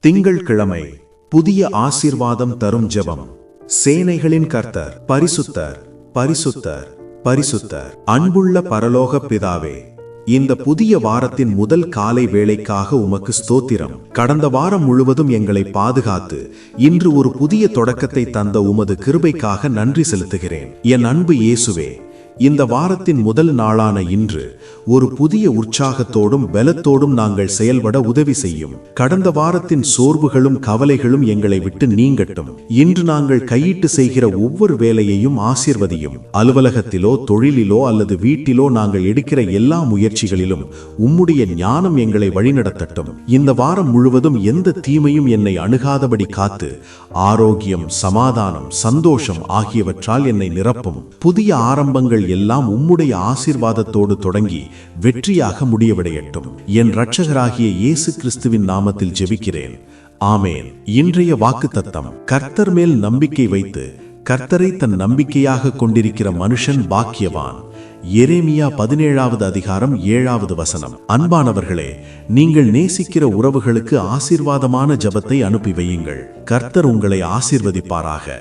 திங்கள்கிழமை புதிய ஆசீர்வாதம் தரும் ஜெபம். சேனைகளின் கர்த்தர் பரிசுத்தர், பரிசுத்தர், பரிசுத்தர். அன்புள்ள பரலோக பிதாவே, இந்த புதிய வாரத்தின் முதல் காலை வேளைக்காக உமக்கு ஸ்தோத்திரம். கடந்த வாரம் முழுவதும் எங்களை பாதுகாத்து இன்று ஒரு புதிய தொடக்கத்தை தந்த உமது கிருபைக்காக நன்றி செலுத்துகிறேன். என் அன்பு இயேசுவே, இந்த வாரத்தின் முதல் நாளான இன்று ஒரு புதிய உற்சாகத்தோடும் பலத்தோடும் நாங்கள் செயல்பட உதவி செய்யும். கடந்த வாரத்தின் சோர்வுகளும் கவலைகளும் எங்களை விட்டு நீங்கட்டும். இன்று நாங்கள் கையிட்டு செய்கிற ஒவ்வொரு வேலையையும் ஆசீர்வதியும். அலுவலகத்திலோ தொழிலிலோ அல்லது வீட்டிலோ நாங்கள் எடுக்கிற எல்லா முயற்சிகளிலும் உம்முடைய ஞானம் எங்களை வழிநடத்தட்டும். இந்த வாரம் முழுவதும் எந்த தீமையும் என்னை அணுகாதபடி காத்து ஆரோக்கியம், சமாதானம், சந்தோஷம் ஆகியவற்றால் என்னை நிரப்பும். புதிய ஆரம்பங்கள் எல்லாம் உம்முடைய ஆசீர்வாதத்தோடு தொடங்கி வெற்றியாக முடியவிடையட்டும். என் இரட்சகராகிய இயேசு கிறிஸ்துவின் நாமத்தில் ஜெபிக்கிறேன். ஆமேன். இன்றைய வாக்குத்தத்தம்: கர்த்தர் மேல் நம்பிக்கை வைத்து கர்த்தரை தன் நம்பிக்கையாக கொண்டிருக்கிற மனுஷன் பாக்கியவான். எரேமியா 17வது அதிகாரம் 7வது வசனம். அன்பானவர்களே, நீங்கள் நேசிக்கிற உறவுகளுக்கு ஆசீர்வாதமான ஜெபத்தை அனுப்பி வையுங்கள். கர்த்தர் உங்களை ஆசீர்வதிப்பாராக.